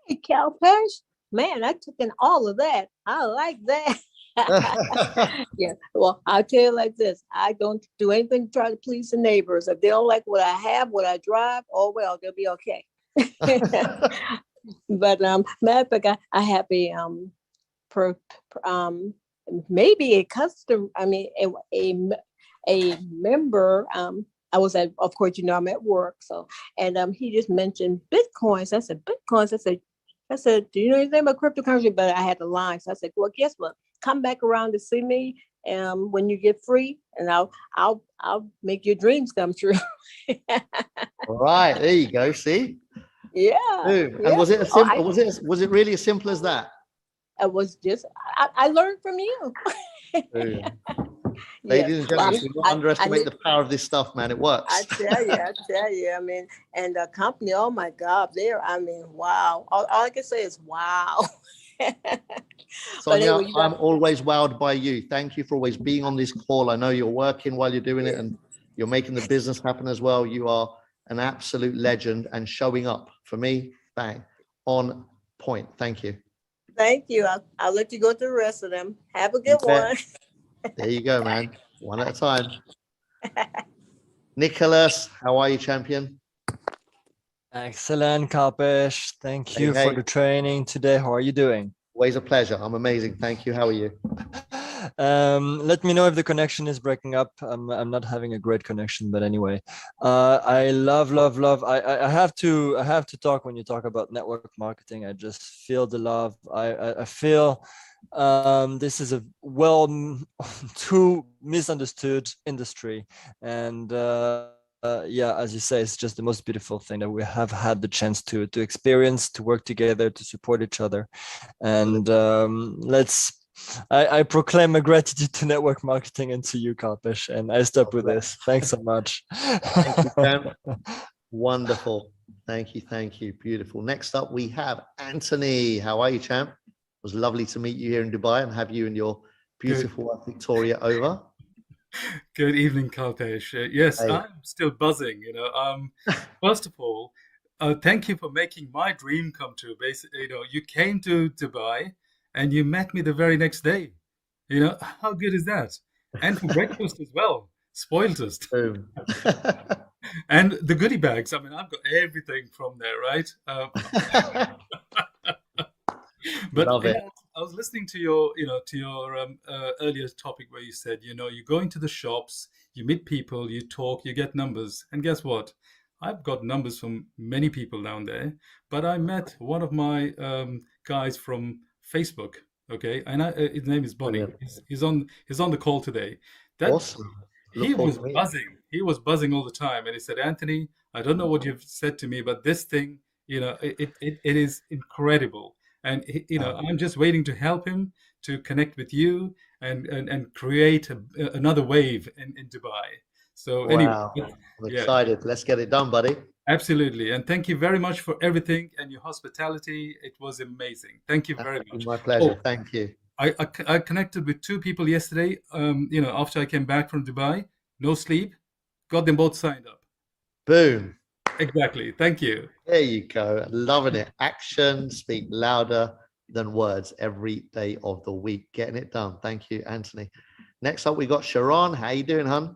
Hey, Calpesh, man, I took in all of that. I like that. Yeah. Well, I'll tell you like this. I don't do anything to try to please the neighbors. If they don't like what I have, what I drive, oh well, they'll be okay. But matter of fact, I have a per, maybe a custom. I mean, a member. I was at, of course, I'm at work. So, and he just mentioned bitcoins. I said bitcoins. I said, do you know anything about cryptocurrency? But I had the line, so I said, well, guess what? Come back around to see me when you get free, and I'll make your dreams come true. All right, there you go. See, Yeah, boom. And yeah. was it a Oh, simple? Was it really as simple as that? I was just I learned from you. Boom. Yeah. Ladies and Well, gentlemen, do not I underestimate knew. the power of this stuff, man. It I works. tell you, I tell you. I mean, and the company. Oh my God, there. I mean, wow. All I can say is wow. But Sonia, anyway, you I'm got. always wowed by you. Thank you for always being on this call. I know you're working while you're doing it Yeah. and you're making the business happen as well. You are an absolute legend and showing up for me, bang, on point. Thank you. Thank you. I'll let you go through the rest of them. Have a You good bet. one. There you go, man. One at a time. Nicholas, how are you, champion? Excellent, Kapesh. Thank Hey, you for hey, the training today. How are you doing? always a pleasure. I'm amazing. Thank you. How are you? Let me know if the connection is breaking up. I'm not having a great connection, but anyway, I love. I have to talk when you talk about network marketing. I just feel the love. I feel this is a too misunderstood industry, and yeah, as you say, it's just the most beautiful thing that we have had the chance to experience, to work together, to support each other, and I proclaim my gratitude to network marketing and to you, Kalpesh, and I stop with this. Thanks so much. Thank you, Cam. Wonderful. Thank you. Thank you. Beautiful. Next up, we have Anthony. How are you, champ? It was lovely to meet you here in Dubai and have you and your Good, beautiful wife, Victoria, over. good evening, Kalpesh. Yes, Hey. I'm still buzzing. First of all, thank you for making my dream come true. Basically, you came to Dubai and you met me the very next day. How good is that? And for breakfast as well. Spoiled us. Boom. And the goodie bags. I mean, I've got everything from there, right? But Love it. I was listening to your earlier topic where you said, you go into the shops, you meet people, you talk, you get numbers, and guess what? I've got numbers from many people down there, but I met one of my guys from Facebook. Okay, and his name is Bonnie. Brilliant. He's on the call today. That Awesome. Look he forward was to meeting. buzzing. He was buzzing all the time, and he said, "Anthony, I don't know what you've said to me, but this thing, it is incredible." And Wow. I'm just waiting to help him to connect with you and create another wave in Dubai. So anyway, Wow. I'm yeah, excited. Let's get it done, buddy. absolutely. And thank you very much for everything and your hospitality. It was amazing. Thank you very Absolutely much. my pleasure. Oh, Thank you. I connected with two people yesterday. After I came back from Dubai, no sleep, got them both signed up. Boom. Exactly. Thank you. There you go. Loving it. Action speak louder than words every day of the week. Getting it done. Thank you, Anthony. Next up, we got Sharon. How you doing, hun?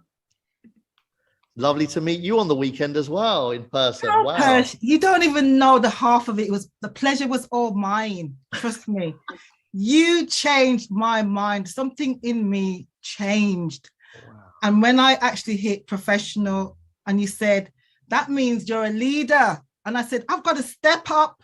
Lovely to meet you on the weekend as well in person. Oh, Wow. Persh, you don't even know the half of it. It was the pleasure was all mine. Trust me. You changed my mind. Something in me changed. Wow. And when I actually hit professional and you said, that means you're a leader. And I said, I've got to step up,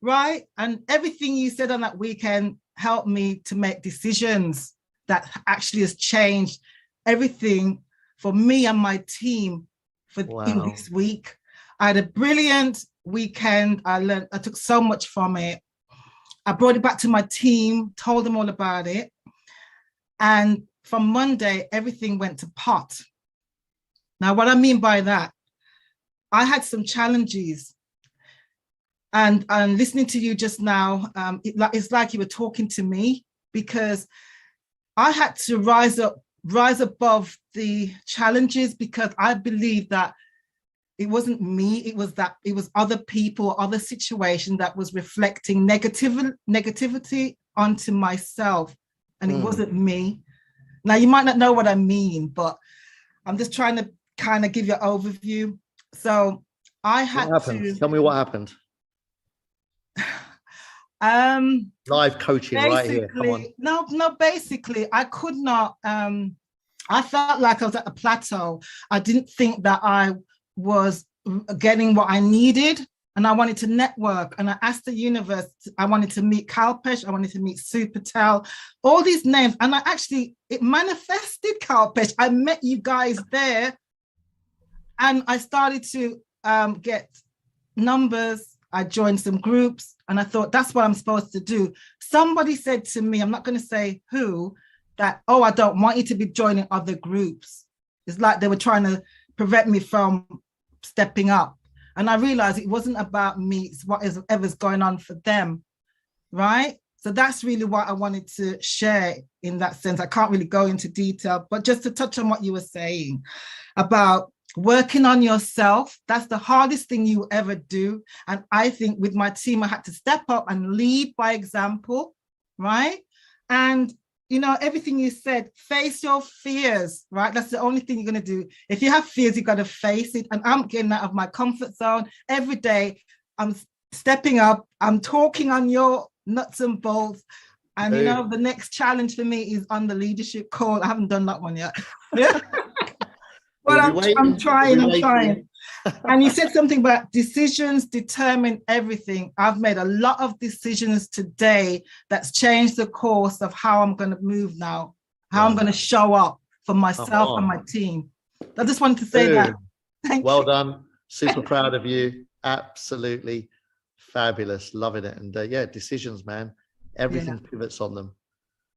right? And everything you said on that weekend helped me to make decisions that actually has changed everything for me and my team in Wow. this week. I had a brilliant weekend. I took so much from it. I brought it back to my team, told them all about it. And from Monday, everything went to pot. Now, what I mean by that, I had some challenges. And listening to you just now, it's like you were talking to me, because I had to rise above the challenges, because I believe that it wasn't me, it was other people, other situations that was reflecting negativity onto myself, and it wasn't me. Now, you might not know what I mean, but I'm just trying to kind of give you an overview. So I had to tell me what happened. Live coaching right here. Come on. No, basically I could not, I felt like I was at a plateau. I didn't think that I was getting what I needed, and I wanted to network, and I asked the universe, I wanted to meet Kalpesh, I wanted to meet Supertel, all these names, and it manifested, Kalpesh. I met you guys there, and I started to get numbers. I joined some groups, and I thought, that's what I'm supposed to do. Somebody said to me, I'm not going to say who, that, oh, I don't want you to be joining other groups. It's like they were trying to prevent me from stepping up. And I realized it wasn't about me, it's whatever's going on for them, right? So that's really what I wanted to share in that sense. I can't really go into detail, but just to touch on what you were saying about working on yourself, that's the hardest thing you ever do. And I think with my team, I had to step up and lead by example, right? And everything you said, face your fears, right? That's the only thing you're going to do. If you have fears, you got to face it. And I'm getting out of my comfort zone every day. I'm stepping up. I'm talking on your nuts and bolts. And, the next challenge for me is on the leadership call. I haven't done that one yet. Yeah. But I'm trying. And you said something about decisions determine everything. I've made a lot of decisions today that's changed the course of how I'm going to move now, how I'm going to show up for myself and my team. I just wanted to say that. Thank you. Well done. Super proud of you. Absolutely fabulous. Loving it. And decisions, man. Everything pivots on them.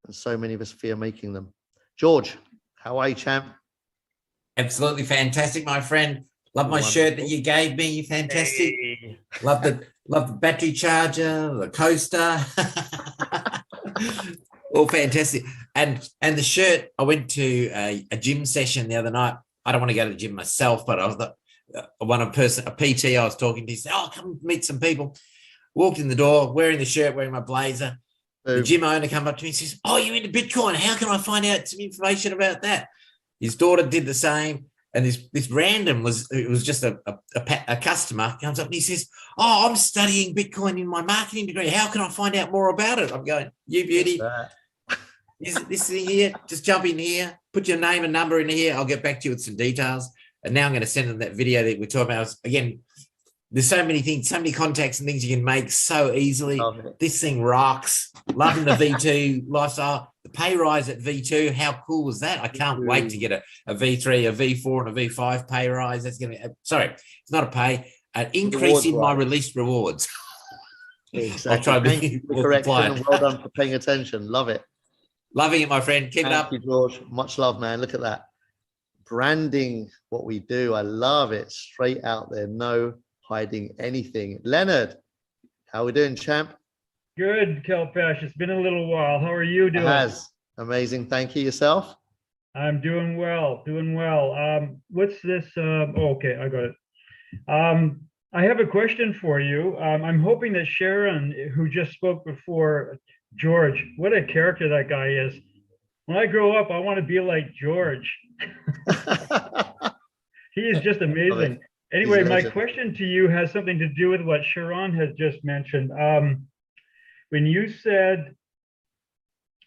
And so many of us fear making them. George, how are you, champ? Absolutely fantastic, my friend. Love my shirt that you gave me. You fantastic. Hey. Love the battery charger, the coaster. All fantastic. And the shirt. I went to a gym session the other night. I don't want to go to the gym myself, but I was a PT I was talking to. He said, "Oh, come meet some people." Walked in the door, wearing the shirt, wearing my blazer. Boom. The gym owner come up to me and says, "Oh, you're into Bitcoin. How can I find out some information about that?" His daughter did the same. And this random was just a customer comes up and he says, "Oh, I'm studying Bitcoin in my marketing degree. How can I find out more about it?" I'm going, "You beauty. This thing here, just jump in here, put your name and number in here. I'll get back to you with some details." And now I'm going to send them that video that we're talking about. Again, there's so many things, so many contacts and things you can make so easily. This thing rocks. Loving the V2 lifestyle. The pay rise at V2, how cool was that? I can't wait to get a V3, a V4, and a V5 pay rise. That's going to it's not a pay, an increase in my released rewards. Exactly. I'll try to be correct. And well done for paying attention. Love it. Loving it, my friend. Keep it up. Thank you, George. Much love, man. Look at that. Branding what we do. I love it. Straight out there. No hiding anything. Leonard, how are we doing, champ? Good, Kalpesh. It's been a little while. How are you doing? It has. Amazing. Thank you. Yourself? I'm doing well. What's this? Okay, I got it. I have a question for you. I'm hoping that Sharon, who just spoke before George, what a character that guy is. When I grow up, I want to be like George. He is just amazing. Anyway, my question to you has something to do with what Sharon has just mentioned. When you said,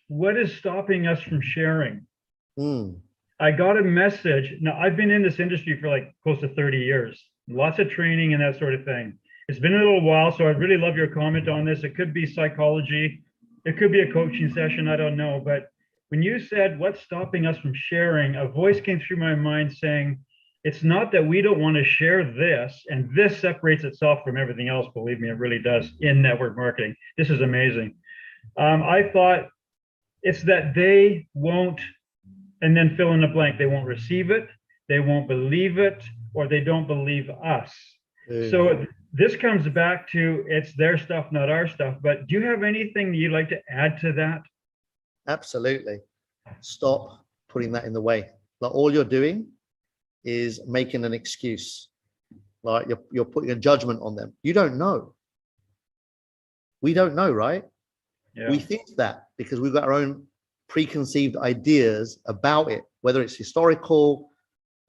what is stopping us from sharing? I got a message. Now, I've been in this industry for like close to 30 years, lots of training and that sort of thing. It's been a little while, so I'd really love your comment on this. It could be psychology. It could be a coaching session. I don't know. But when you said, what's stopping us from sharing, a voice came through my mind saying, it's not that we don't want to share this, and this separates itself from everything else. Believe me, it really does in network marketing. This is amazing. I thought it's that they won't, and then fill in the blank. They won't receive it, they won't believe it, or they don't believe us. So this comes back to it's their stuff, not our stuff. But do you have anything you'd like to add to that? Absolutely. Stop putting that in the way. Like all you're doing is making an excuse. Like you're putting a judgment on them. You don't know. We don't know, right? Yeah. We think that because we've got our own preconceived ideas about it, whether it's historical,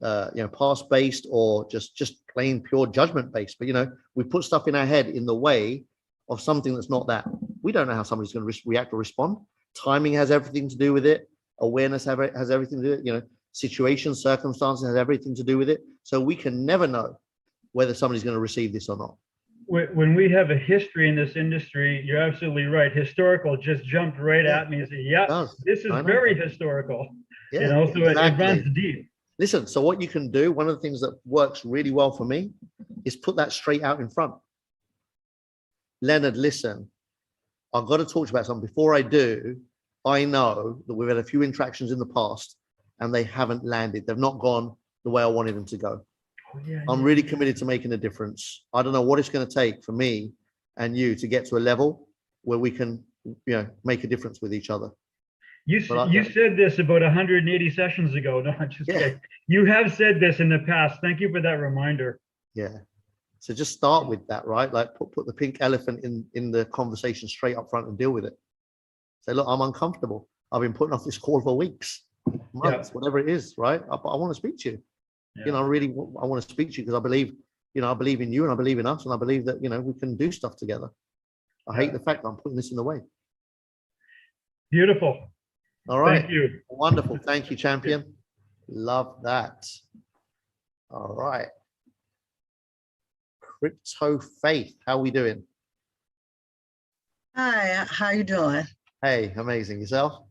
past based, or just plain pure judgment based. But we put stuff in our head in the way of something that's not that. We don't know how somebody's going to react or respond. Timing has everything to do with it. Awareness has everything to do with it. Situation, circumstances has everything to do with it. So we can never know whether somebody's going to receive this or not. When we have a history in this industry, you're absolutely right. Historical just jumped right at me and said, yeah, this is very historical. Yeah, so it runs deep. Listen, so what you can do, one of the things that works really well for me is put that straight out in front. Leonard, listen, I've got to talk to you about something. Before I do, I know that we've had a few interactions in the past and they haven't landed. They've not gone the way I wanted them to go. I'm really committed to making a difference. I don't know what it's going to take for me and you to get to a level where we can, make a difference with each other. You said this about 180 sessions ago. No, I'm just kidding. You have said this in the past. Thank you for that reminder. Yeah. So just start with that, right? Like put the pink elephant in the conversation straight up front and deal with it. Say, look, I'm uncomfortable. I've been putting off this call for weeks, months, whatever it is, right? I want to speak to you. I want to speak to you because I believe in you and I believe in us and I believe that, we can do stuff together. I hate the fact that I'm putting this in the way. Beautiful. All right. Thank you. Wonderful. Thank you, champion. Love that. All right. Crypto Faith, how are we doing? Hi, how you doing? Hey, amazing. Yourself?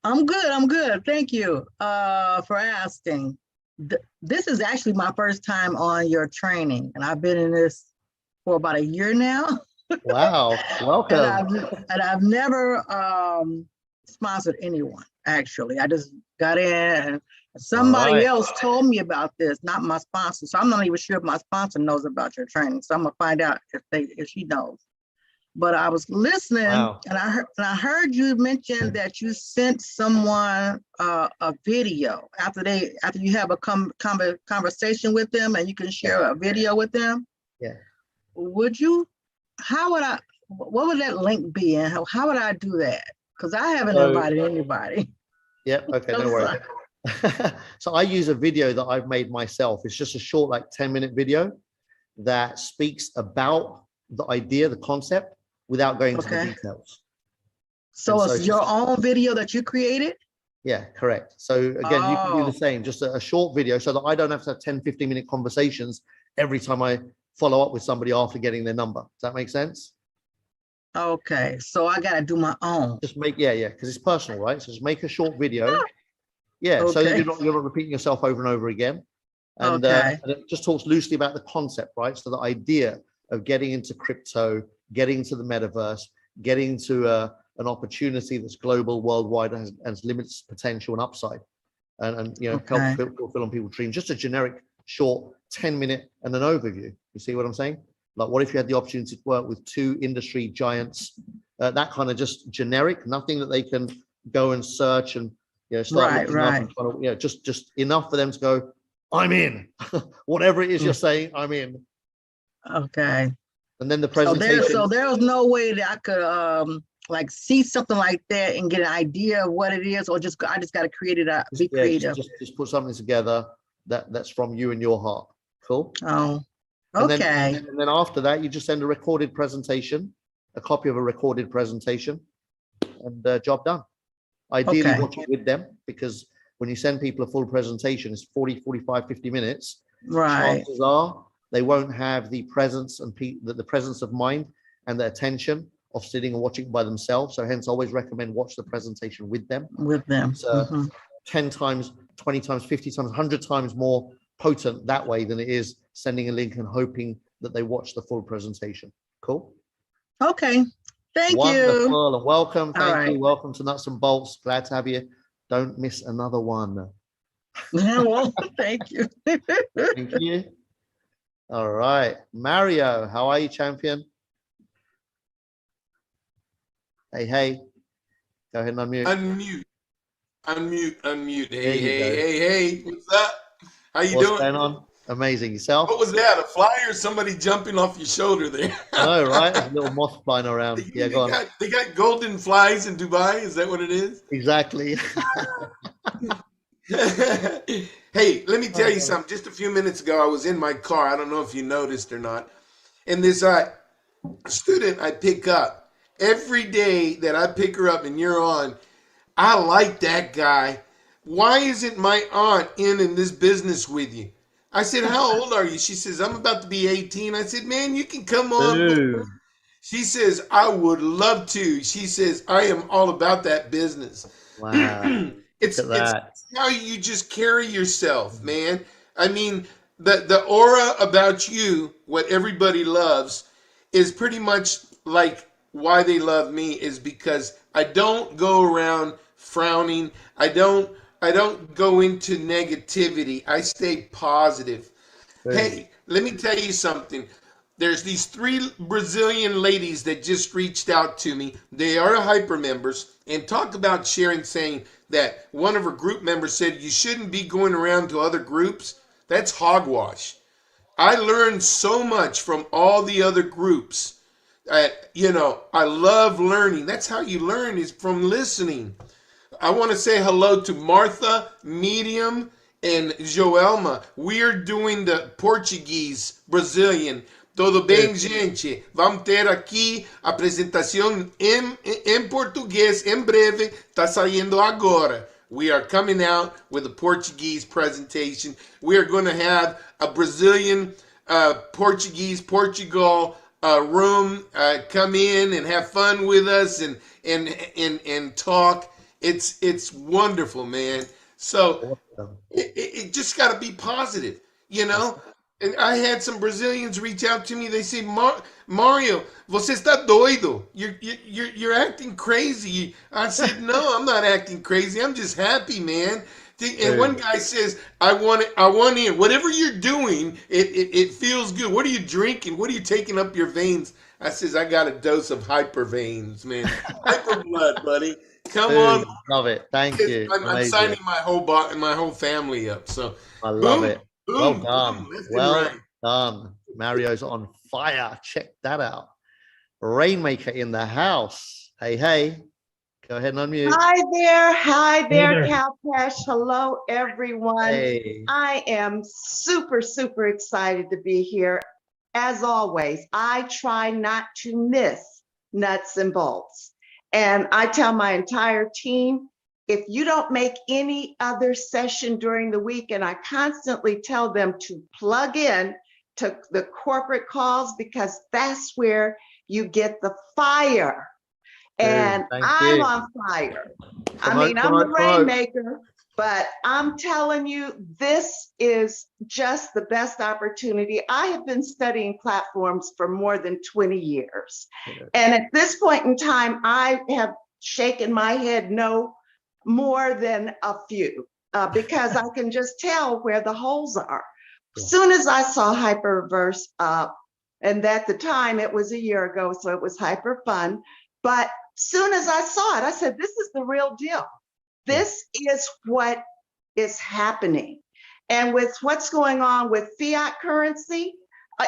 I'm good. Thank you for asking. This is actually my first time on your training, and I've been in this for about a year now. Wow, welcome. and I've never sponsored anyone, actually. I just got in and somebody else told me about this, not my sponsor. So I'm not even sure if my sponsor knows about your training. So I'm gonna find out if she knows. But I was listening and I heard you mention that you sent someone a video after you have a conversation with them and you can share a video with them. Yeah. What would that link be and how would I do that? Because I haven't invited anybody. Yep. Okay. No worries. So I use a video that I've made myself. It's just a short, 10-minute video that speaks about the idea, the concept, without going into the details. So it's your own video that you created? Yeah, correct. So again, you can do the same, just a short video so that I don't have to have 10, 15-minute conversations every time I follow up with somebody after getting their number. Does that make sense? Okay, so I got to do my own. Just make, because it's personal, right? So just make a short video. Yeah, so that you're not repeating yourself over and over again. And, and it just talks loosely about the concept, right? So the idea of getting into crypto, getting to the metaverse, getting to an opportunity that's global, worldwide, and has limitless potential and upside, and help fulfill on people's dreams. Just a generic, short 10-minute and an overview. You see what I'm saying? Like, what if you had the opportunity to work with 2 industry giants? That kind of just generic, nothing that they can go and search and start looking up and trying to, just enough for them to go, I'm in. Whatever it is you're saying, I'm in. Okay. And then the presentation. So there's no way that I could see something like that and get an idea of what it is, or I just got to create it. Be creative. Just put something together that's from you and your heart. Cool. Oh, okay. And then after that, you just send a recorded presentation, a copy of a recorded presentation, and job done. Ideally, watch it with them, because when you send people a full presentation, it's 40, 45, 50 minutes. Right. Chances are they won't have the presence and the presence of mind and the attention of sitting and watching by themselves. So hence, I always recommend watch the presentation with them. It's 10 times, 20 times, 50 times, 100 times more potent that way than it is sending a link and hoping that they watch the full presentation. Cool. Okay. Thank you. Wonderful and welcome. Thank you. Welcome to Nuts and Bolts. Glad to have you. Don't miss another one. Well, thank you. Thank you. All right. Mario, how are you, champion? Hey. Go ahead and unmute. Unmute. Hey. What's up? How you doing? What's going on? Amazing. Yourself? What was that? A fly or somebody jumping off your shoulder there? I know, right? There's a little moth flying around. Yeah, go on. They got golden flies in Dubai. Is that what it is? Exactly. Hey, let me tell you something. Just a few minutes ago, I was in my car. I don't know if you noticed or not. And this student I pick up, every day that I pick her up and you're on, I like that guy. Why isn't my aunt in this business with you? I said, how old are you? She says, I'm about to be 18. I said, man, you can come on. Dude. She says, I would love to. She says, I am all about that business. Wow. It's how you just carry yourself, man. I mean, the aura about you, what everybody loves, is pretty much like why they love me is because I don't go around frowning. I don't go into negativity. I stay positive. Hey, let me tell you something. There's these 3 Brazilian ladies that just reached out to me. They are hyper members, and talk about Sharon saying that one of her group members said you shouldn't be going around to other groups. That's hogwash. I learned so much from all the other groups. You know, I love learning. That's how you learn, is from listening. I want to say hello to Martha, Medium, and Joelma. We are doing the Portuguese Brazilian. Tudo bem, gente? Vamos ter aqui a apresentação em português em breve. Tá saindo agora. We are coming out with a Portuguese presentation. We are going to have a Brazilian Portuguese Portugal room come in and have fun with us and talk. It's wonderful, man. So it just got to be positive, you know. And I had some Brazilians reach out to me. They say, Mario, você está doido? You're acting crazy. I said, no, I'm not acting crazy. I'm just happy, man. And one guy says, I want in. Whatever you're doing, it feels good. What are you drinking? What are you taking up your veins? I says, I got a dose of hyper veins, man. Hyper blood, buddy. Come on. Love it. Thank you. I'm signing my whole family up. So I love it. Well boom, done. boom, Well done. Mario's on fire. Check that out. Rainmaker in the house. Hey. Go ahead and unmute. Hi there, Calpesh. Hello, everyone. Hey. I am super excited to be here. As always, I try not to miss nuts and bolts. And I tell my entire team, if you don't make any other session during the week, and I constantly tell them to plug in to the corporate calls, because that's where you get the fire. And I'm on fire. I'm the rainmaker, but I'm telling you, this is just the best opportunity. I have been studying platforms for more than 20 years. And at this point in time, I have shaken my head no more than a few, because I can just tell where the holes are. As soon as I saw hyperverse up, and at the time it was a year ago, so it was hyper fun, but soon as I saw it, I said, this is the real deal. This is what is happening. And with what's going on with fiat currency,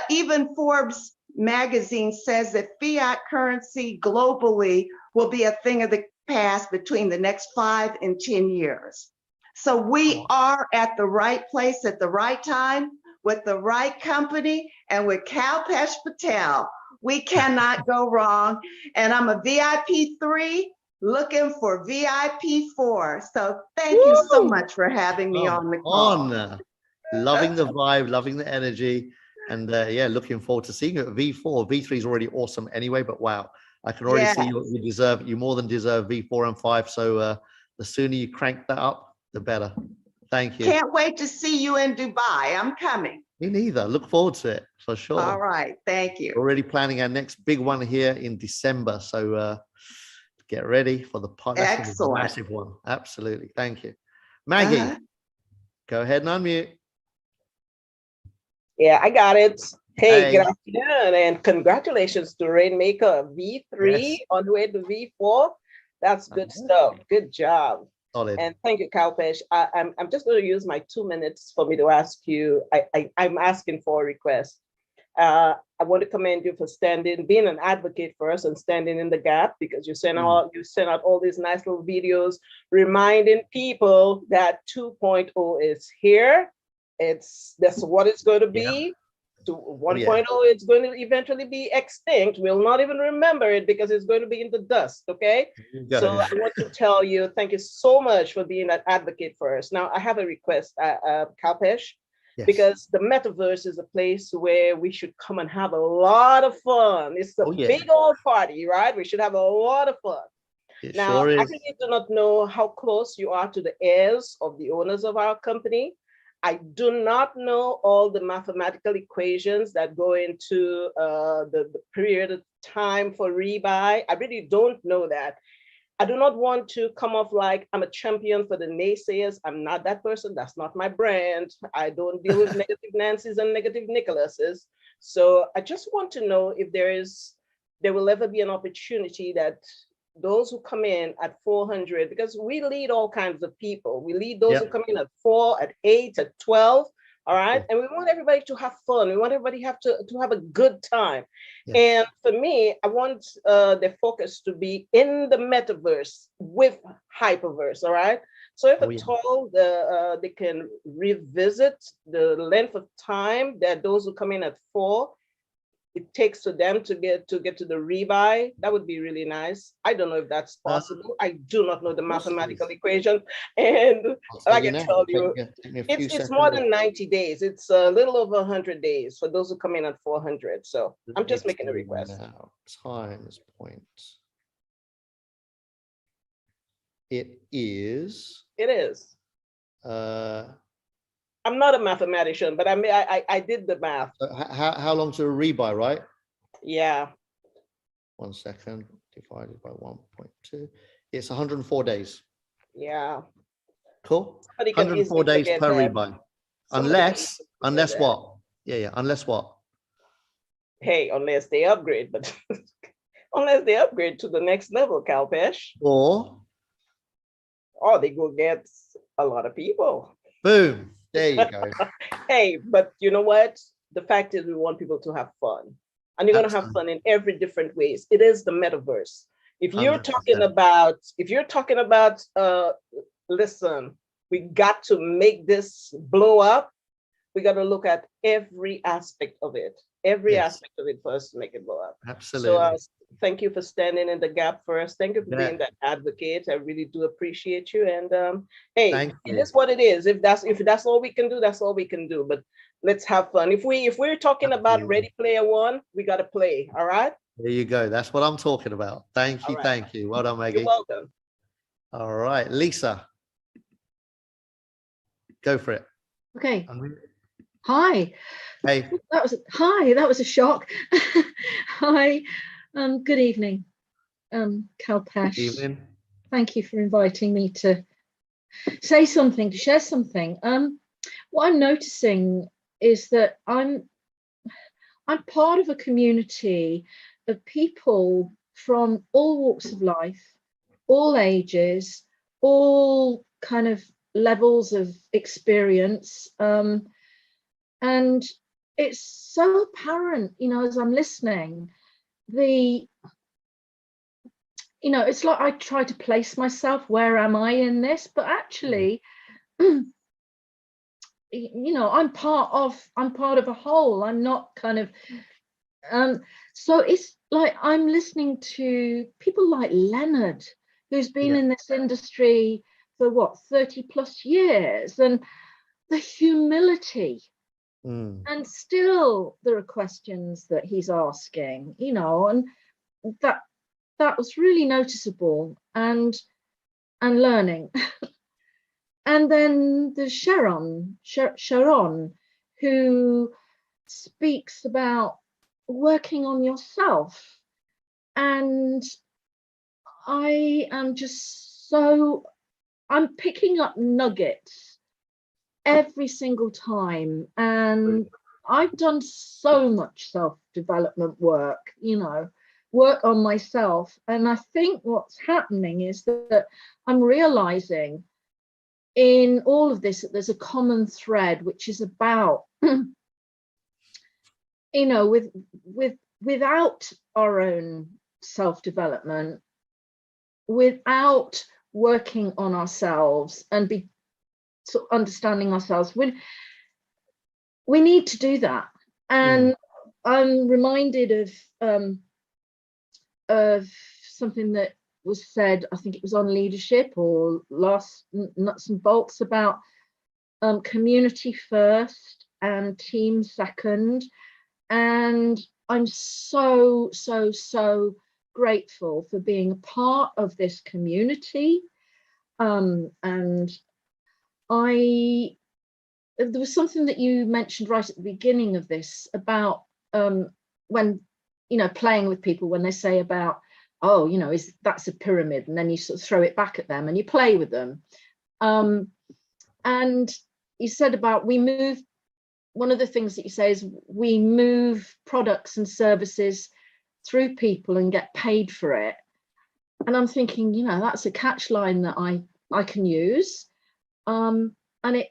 even Forbes magazine says that fiat currency globally will be a thing of the past between the next 5 and 10 years. So we are at the right place at the right time with the right company and with Kalpesh Patel. We cannot go wrong. And I'm a VIP 3 looking for VIP 4. So thank you so much for having me on the call. Loving the vibe, loving the energy. And yeah, looking forward to seeing you at V4. V3 is already awesome anyway, but wow, I can already see you deserve, you more than deserve V4 and 5. So the sooner you crank that up, the better. Thank you. Can't wait to see you in Dubai. I'm coming. Me neither. Look forward to it for sure. All right. Thank you. Already planning our next big one here in December. So get ready for the massive one. Absolutely. Thank you. Maggie, go ahead and unmute. Yeah, I got it. Hey, good afternoon, and congratulations to Rainmaker V3 on the way to V4. That's good stuff. Good job. Solid. And thank you, Kalpesh. I'm just going to use my 2 minutes for me to ask you. I'm asking for a request. I want to commend you for being an advocate for us and standing in the gap, because you sent out all these nice little videos reminding people that 2.0 is here. That's what it's going to be. To 1.0, it's going to eventually be extinct. We'll not even remember it because it's going to be in the dust. Okay. So I want to tell you, thank you so much for being an advocate for us. Now I have a request, Kalpesh. Yes. Because the metaverse is a place where we should come and have a lot of fun. It's a big old party, right? We should have a lot of fun. Now, I really do not know how close you are to the heirs of the owners of our company. I do not know all the mathematical equations that go into the period of time for rebuy. I really don't know that. I do not want to come off like I'm a champion for the naysayers. I'm not that person. That's not my brand. I don't deal with negative Nancy's and negative Nicholases. So I just want to know if there will ever be an opportunity that those who come in at 400, because we lead all kinds of people. We lead those who come in at 4, at 8, at 12. All right. And we want everybody to have fun. We want everybody to have a good time. Yes. And for me, I want the focus to be in the metaverse with hyperverse. All right. So if at all they can revisit the length of time that those who come in at 4, it takes to them to get to the rebuy, that would be really nice. I don't know if that's possible. I do not know the mathematical equation. And I can tell you, it's more than 90 days. It's a little over 100 days for those who come in at 400. So I'm just making a request. Times point. It is. It is. I'm not a mathematician, but I did the math. How long to a rebuy, right? Yeah. 1 second divided by 1.2. It's 104 days. Yeah. Cool. 104 days per rebuy. Unless what? Yeah. Unless what? Hey, unless they upgrade, but unless they upgrade to the next level, Kalpesh. Or they go get a lot of people. Boom. There you go. Hey, but you know what? The fact is we want people to have fun. And you're going to have fun in every different ways. It is the metaverse. If you're 100%. talking about, listen, we got to make this blow up. We got to look at every aspect of it. Every aspect of it for us to make it blow up. Absolutely. So thank you for standing in the gap for us. Thank you for being that advocate. I really do appreciate you. And hey, it is what it is. If that's all we can do, that's all we can do. But let's have fun. If we're talking about Ready Player One, we got to play. All right. There you go. That's what I'm talking about. Thank you. Right. Thank you. Well done, Maggie. You're welcome. All right, Lisa, go for it. Okay. Hi. Hey. That was a shock. Hi. Good evening, Kalpesh. Good evening. Thank you for inviting me to say something, to share something. What I'm noticing is that I'm part of a community of people from all walks of life, all ages, all kind of levels of experience. And it's so apparent, as I'm listening, it's like I try to place myself, where am I in this? But actually, I'm part of a whole. I'm not kind of, so it's like I'm listening to people like Leonard, who's been in this industry for 30 plus years, and the humility. And still there are questions that he's asking, and that was really noticeable and learning. And then there's Sharon, who speaks about working on yourself. And I am just I'm picking up nuggets every single time, and I've done so much self-development work, work on myself. And I think what's happening is that I'm realizing in all of this that there's a common thread, which is about, you know, without our own self-development, without working on ourselves and be sort of understanding ourselves, we need to do that. And I'm reminded of something that was said, I think it was on leadership or last Nuts and Bolts, about community first and team second. And I'm so grateful for being a part of this community. And there was something that you mentioned right at the beginning of this about when, you know, playing with people, when they say about, oh, you know, that's a pyramid, and then you sort of throw it back at them and you play with them. And you said about one of the things that you say is we move products and services through people and get paid for it. And I'm thinking, you know, that's a catch line that I can use. And it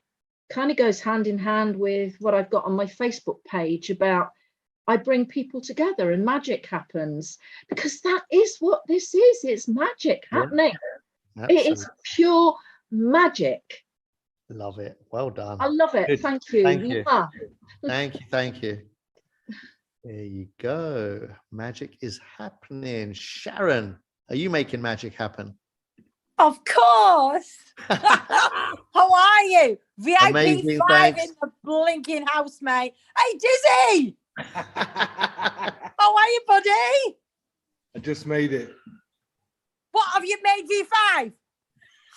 kind of goes hand in hand with what I've got on my Facebook page about I bring people together and magic happens, because that is what this is. It's magic happening. It is pure magic. Love it. Well done. I love it. Good. Thank you. Thank you. Yeah. Thank you. Thank you. There you go. Magic is happening. Sharon, are you making magic happen? Of course. How are you? VIP Amazing, 5 thanks. in the blinking house, mate. Hey, Dizzy. How are you, buddy? I just made it. What have you made V5?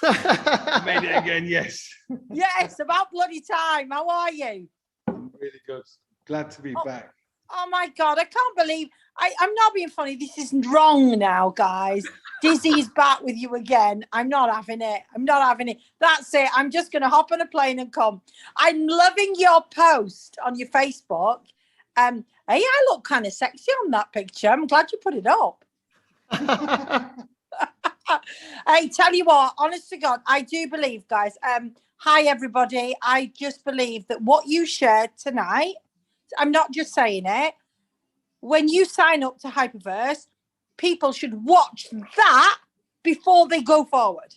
I made it again, yes. Yes, about bloody time. How are you? I'm really good. Glad to be back. Oh my God, I can't believe, I'm not being funny. This isn't wrong now, guys. Dizzy's back with you again. I'm not having it. I'm not having it. That's it. I'm just going to hop on a plane and come. I'm loving your post on your Facebook. Hey, I look kind of sexy on that picture. I'm glad you put it up. Hey, tell you what, honest to God, I do believe, guys. Hi, everybody. I just believe that what you shared tonight, I'm not just saying it. When you sign up to Hyperverse, people should watch that before they go forward.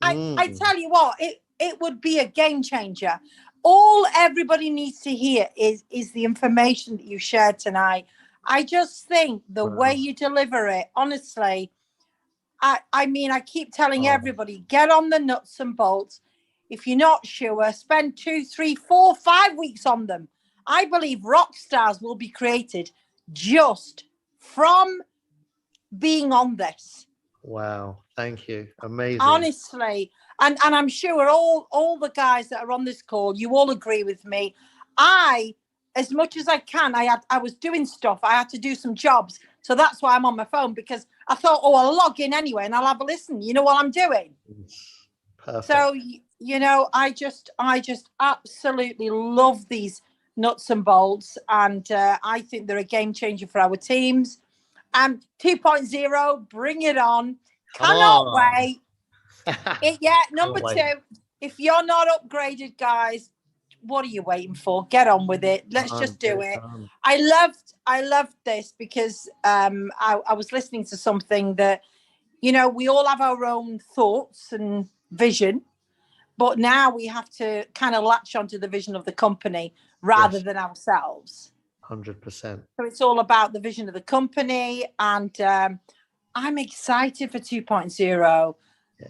I tell you what, it would be a game changer. All everybody needs to hear is the information that you shared tonight. I just think the way you deliver it, honestly, I mean, I keep telling everybody, get on the nuts and bolts. If you're not sure, spend 2, 3, 4, 5 weeks on them. I believe rock stars will be created just from being on this. Wow, thank you. Amazing. Honestly, and I'm sure all the guys that are on this call, you all agree with me. As much as I can, I was doing stuff. I had to do some jobs. So that's why I'm on my phone, because I thought, oh, I'll log in anyway and I'll have a listen. You know what I'm doing? Perfect. So, you know, I just absolutely love these nuts and bolts. And I think they're a game changer for our teams. 2.0, bring it on. Cannot wait. Number 2, if you're not upgraded, guys, what are you waiting for? Get on with it. Let's just do it. I loved this because I was listening to something that, you know, we all have our own thoughts and vision, but now we have to kind of latch onto the vision of the company rather than ourselves. 100%. So it's all about the vision of the company, and I'm excited for 2.0.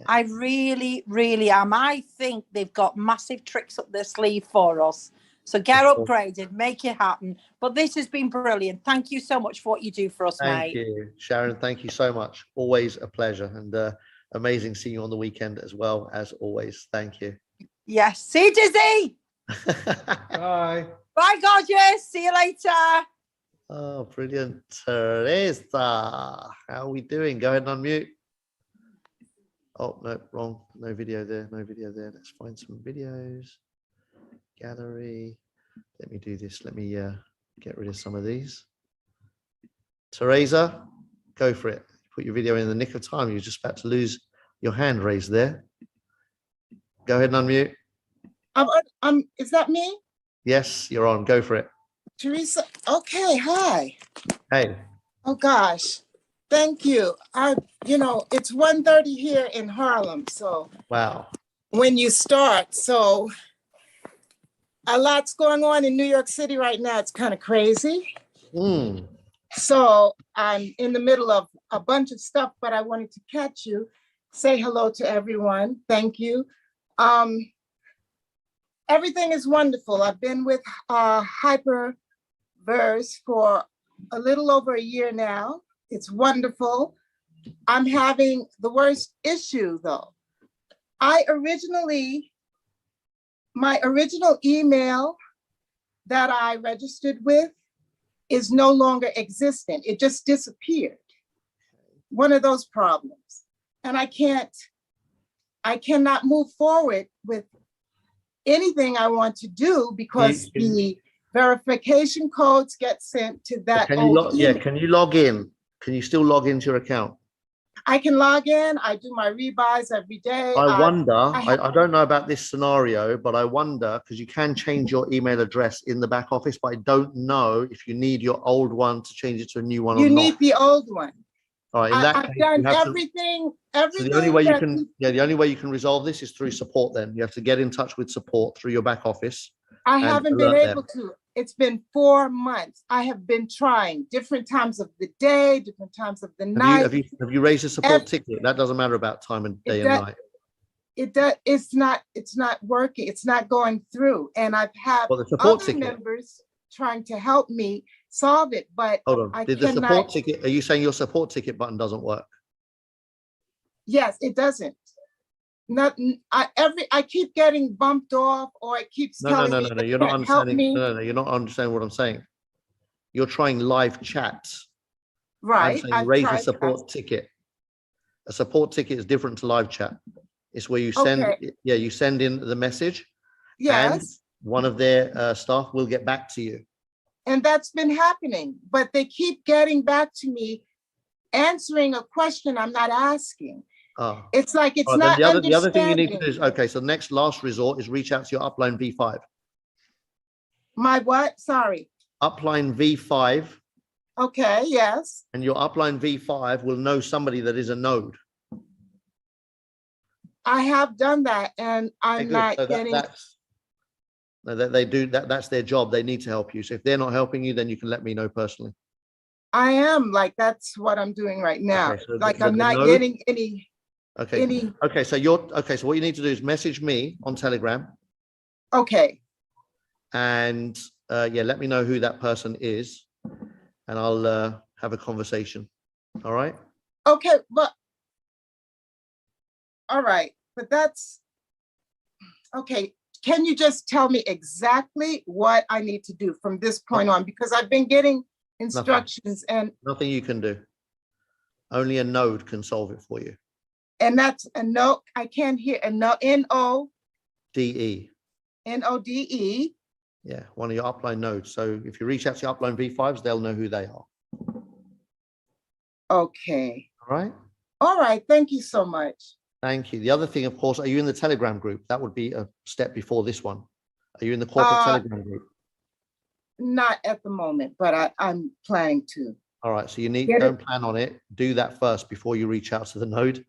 I really, really am. I think they've got massive tricks up their sleeve for us. So get upgraded, make it happen. But this has been brilliant. Thank you so much for what you do for us, mate. Thank you, Sharon. Thank you so much. Always a pleasure, and amazing seeing you on the weekend as well, as always. Thank you. Yes. See you, Dizzy. Bye. Bye, gorgeous. See you later. Oh, brilliant. Teresa, how are we doing? Go ahead and unmute. Oh, no, wrong. No video there. No video there. Let's find some videos. Gallery. Let me do this. Let me get rid of some of these. Teresa, Go for it. Put your video in the nick of time. You're just about to lose your hand raised there. Go ahead and unmute. Is that me? Yes, you're on. Go for it. Teresa? Okay, hi. Hey. Oh gosh, thank you. It's 1:30 here in Harlem, so. Wow. When you start, so a lot's going on in New York City right now. It's kind of crazy. So I'm in the middle of a bunch of stuff, but I wanted to catch you, say hello to everyone. Thank you. Everything is wonderful. I've been with hyperverse for a little over a year now. It's wonderful. I'm having the worst issue though. My original email that I registered with is no longer existent. It just disappeared. One of those problems. And I cannot move forward with anything I want to do because the verification codes get sent to that. Can you log in? Can you still log into your account? I can log in. I do my rebuys every day. I wonder, I don't know about this scenario, but I wonder, because you can change your email address in the back office, but I don't know if you need your old one to change it to a new one or not. You need the old one. All right, in that I've case, done you have everything. so the only way you can, the only way you can resolve this is through support. Then you have to get in touch with support through your back office. I haven't been able to. It's been 4 months. I have been trying different times of the day, different times of the night. Have you raised a support ticket? That doesn't matter about time and day and night. It's not working. It's not going through. And I've had other members trying to help me solve it, but hold on. Did the support ticket? Are you saying your support ticket button doesn't work? Yes, it doesn't. I keep getting bumped off, or it keeps telling me. No. You're not understanding. No, you're not understanding what I'm saying. You're trying live chat. Right. I'm saying raise a support ticket. A support ticket is different to live chat. It's where you send, you send in the message. Yes. And one of their staff will get back to you. And that's been happening, but they keep getting back to me, answering a question I'm not asking. Oh. It's like it's not the other thing you need to do is, okay, so next last resort is reach out to your upline V5. My what? Sorry. Upline V5. Okay, yes. And your upline V5 will know somebody that is a node. I have done that, and I'm not getting. They do that. That's their job. They need to help you. So if they're not helping you, then you can let me know personally. I am that's what I'm doing right now. Okay, so I'm not getting any. Okay. Okay. So so what you need to do is message me on Telegram. Okay. And let me know who that person is, and I'll have a conversation. All right. Okay, but all right, but that's okay. Can you just tell me exactly what I need to do from this point on? Because I've been getting instructions and nothing you can do. Only a node can solve it for you. And that's a no. I can't hear a no. NODE. NODE. Yeah, one of your upline nodes. So if you reach out to your upline V5s, they'll know who they are. Okay. All right. All right. Thank you so much. Thank you. The other thing, of course, are you in the Telegram group? That would be a step before this one. Are you in the corporate Telegram group? Not at the moment, but I'm planning to. All right. So you don't plan on it. Do that first before you reach out to the node.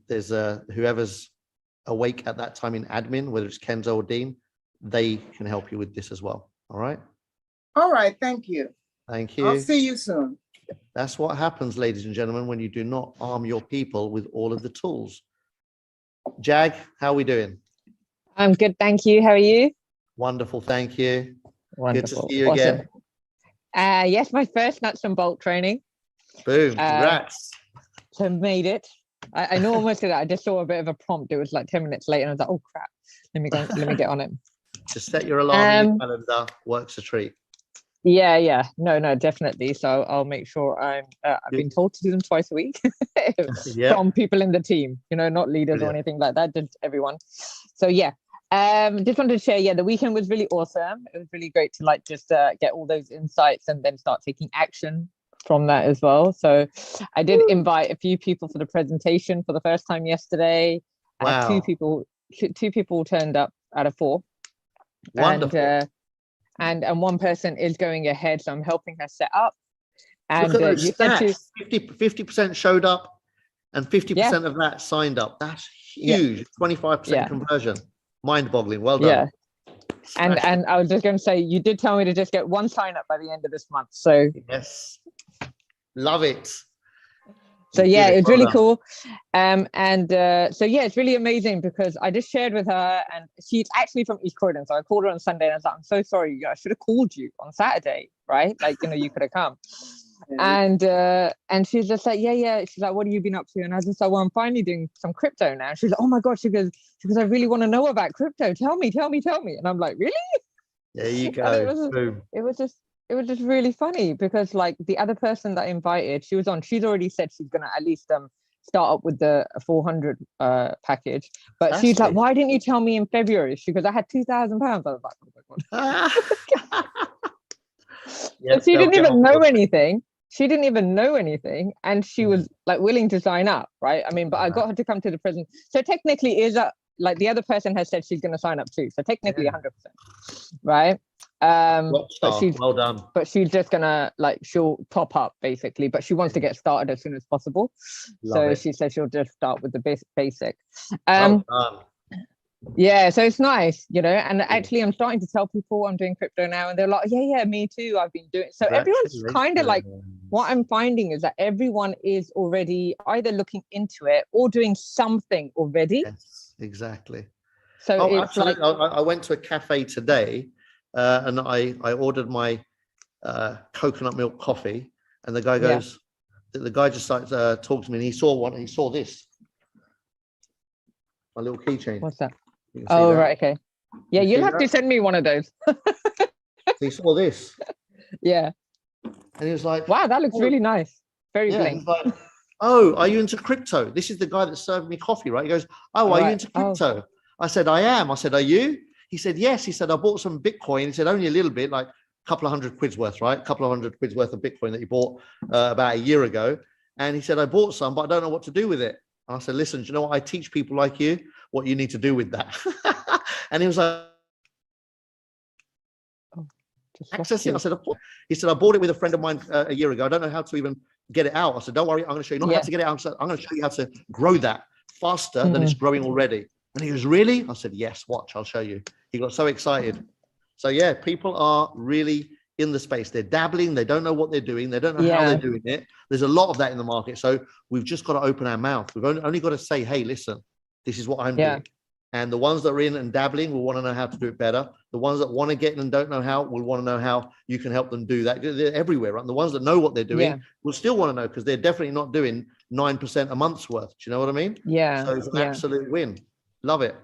There's whoever's awake at that time in admin, whether it's Kenzo or Dean, they can help you with this as well. All right. All right. Thank you. Thank you. I'll see you soon. That's what happens, ladies and gentlemen, when you do not arm your people with all of the tools. Jag, how are we doing? I'm good, thank you. How are you? Wonderful, thank you. Wonderful. Good to see you again. Yes, my first nuts and bolt training. Boom, congrats. So made it. I know almost that. I just saw a bit of a prompt. It was like 10 minutes late, and I was like, oh crap, let me get on it. Just set your alarm in your calendar, works a treat. Yeah. No, definitely. So I'll make sure I've been told to do them twice a week from people in the team, not leaders or anything like that, just everyone. So yeah, just wanted to share, the weekend was really awesome. It was really great to just get all those insights and then start taking action. from that as well. So I did invite a few people for the presentation for the first time yesterday. I had two people turned up out of 4. Wonderful. And one person is going ahead, so I'm helping her set up. And Look at those you said stats. 50% showed up and 50% of that signed up. That's huge. 25% conversion. Mind-boggling. Well done. And I was just going to say, you did tell me to just get 1 sign up by the end of this month. So yes, love it. So yeah, it's really cool. So yeah, it's really amazing because I just shared with her, and she's actually from East Croydon. So I called her on Sunday and I was like, I'm so sorry, I should have called you on Saturday, right? Like, you know, you could have come. And she's just like, yeah. She's like, what have you been up to? And I was just like, well, I'm finally doing some crypto now. She's like, oh my God, she goes, I really want to know about crypto. Tell me. And I'm like, really? There you go. It was just really funny because like the other person that I invited, she's already said she's gonna at least start up with the 400 package. But she's like, why didn't you tell me in February? She goes, I had £2,000. I was like, oh my God. Yes, she didn't even know anything. She didn't even know anything, and she was like willing to sign up, right? I mean, but I got her to come to the present. So technically, like the other person has said she's going to sign up too. So technically, 100%, right? Well done. But she's just gonna she'll top up basically, but she wants to get started as soon as possible. She said she'll just start with the basic. Yeah, so it's nice, you know, and actually I'm starting to tell people I'm doing crypto now, and they're like, yeah, me too, I've been doing. So everyone's kind of like, what I'm finding is that everyone is already either looking into it or doing something already. Yes, exactly. So it's absolutely. I went to a cafe today and I ordered my coconut milk coffee, and the guy goes, the guy just started talking to me, and he saw this, my little keychain. What's that? Oh, that? Right, okay. Yeah, you'll have to send me one of those. He saw this. Yeah. And he was like, wow, that looks really nice. Very bling. Like, oh, are you into crypto? This is the guy that served me coffee, right? He goes, oh, are you into crypto? I said, I am. I said, are you? He said, yes. He said, I bought some Bitcoin. He said, only a little bit, like a couple of £100 worth, right? A couple of £100 worth of Bitcoin that he bought about a year ago. And he said, I bought some, but I don't know what to do with it. And I said, listen, do you know what? I teach people like you what you need to do with that. And he was like, access it. I said, he said, I bought it with a friend of mine a year ago. I don't know how to even get it out. I said, don't worry, I'm going to show you not how to get it out. I'm going to show you how to grow that faster than it's growing already. And he goes, really? I said, yes, watch, I'll show you. He got so excited. So yeah, people are really in the space. They're dabbling. They don't know what they're doing. They don't know how they're doing it. There's a lot of that in the market. So we've just got to open our mouth. We've only got to say, hey, listen, this is what I'm doing. And the ones that are in and dabbling will want to know how to do it better. The ones that want to get in and don't know how will want to know how you can help them do that. They're everywhere, right? And the ones that know what they're doing will still want to know, because they're definitely not doing 9% a month's worth. Do you know what I mean? Yeah. So it's an absolute win. Love it.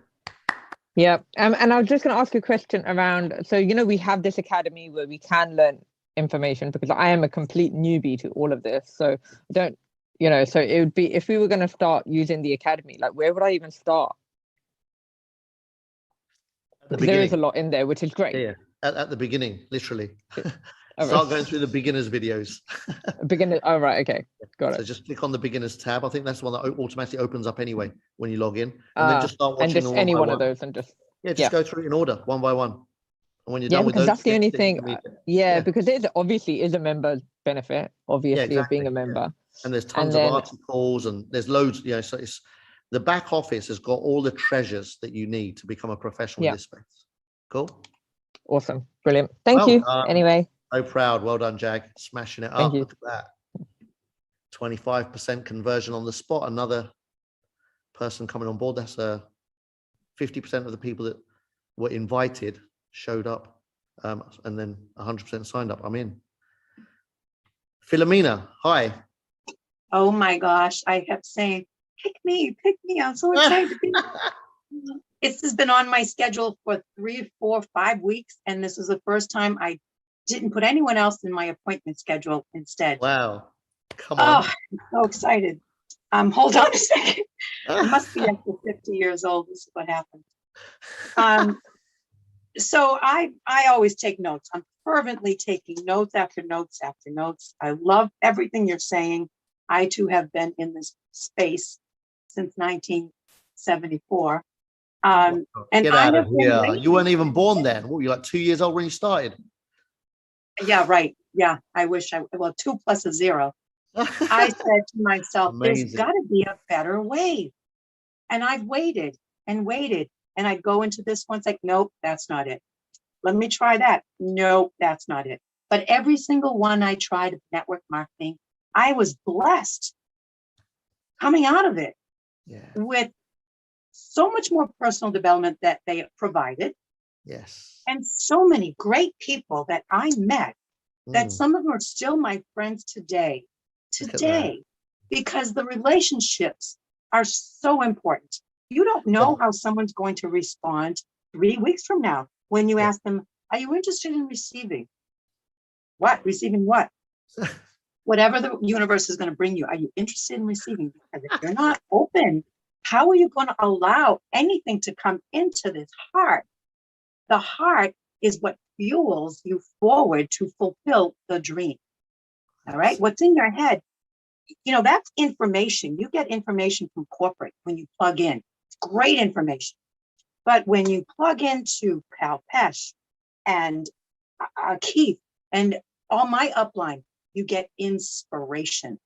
Yeah. And I was just going to ask a question around, so, you know, we have this academy where we can learn information, because I am a complete newbie to all of this. So don't, you know, so it would be, if we were going to start using the academy, like where would I even start? There is a lot in there, which is great. Yeah, at the beginning, literally. Start going through the beginners videos. Oh, right. Okay. Got it. So just click on the beginners tab. I think that's the one that automatically opens up anyway when you log in. And then just start watching and just any one of those and just go through in order, one by one. And when you're done with because those, that's the only thing. Because it obviously is a member's benefit, obviously, of being a member. And there's tons of articles, and there's loads, you know, so it's the back office has got all the treasures that you need to become a professional in this space. Cool. Awesome. Brilliant. Thank you. Anyway. So proud. Well done, Jag. Smashing it up. Look at that. 25% conversion on the spot. Another person coming on board. That's 50% of the people that were invited showed up, and then 100% signed up. I'm in. Philomena, hi. Oh my gosh, I have to say, pick me. I'm so excited to be here. This has been on my schedule for 3, 4, 5 weeks, and this is the first time I didn't put anyone else in my appointment schedule instead. Wow. Come on. Oh, I'm so excited. Hold on a second. I must be up to 50 years old. This is what happened. So I always take notes. I'm fervently taking notes after notes after notes. I love everything you're saying. I too have been in this space since 1974. And Get I out have of been here. You weren't waiting. even born then. What were you, like 2 years old when you started? Yeah, right. Yeah, I wish well, 2 plus a 0. I said to myself, there's Amazing. got to be a better way. And I've waited and waited. And I'd go into this one, it's like, nope, that's not it. Let me try that. No, that's not it. But every single one I tried of network marketing, I was blessed coming out of it with so much more personal development that they provided. Yes. And so many great people that I met that some of them are still my friends today, because the relationships are so important. You don't know how someone's going to respond 3 weeks from now when you ask them, are you interested in receiving? What? Receiving what? Whatever the universe is going to bring you, are you interested in receiving? Because if you're not open, how are you going to allow anything to come into this heart? The heart is what fuels you forward to fulfill the dream. All right. What's in your head, that's information. You get information from corporate when you plug in. It's great information. But when you plug into Cal Pesh and Keith and all my upline, you get inspiration.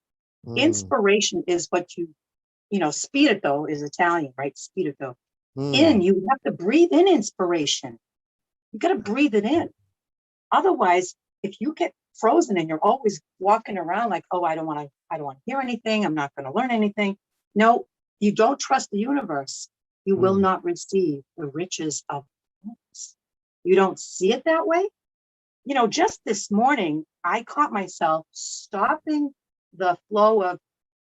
Inspiration is what spirito is Italian, right? Spirito. You have to breathe in inspiration. You got to breathe it in. Otherwise, if you get frozen and you're always walking around like, oh, I don't want to hear anything. I'm not going to learn anything. No, you don't trust the universe. You will not receive the riches of this. You don't see it that way. Just this morning, I caught myself stopping the flow of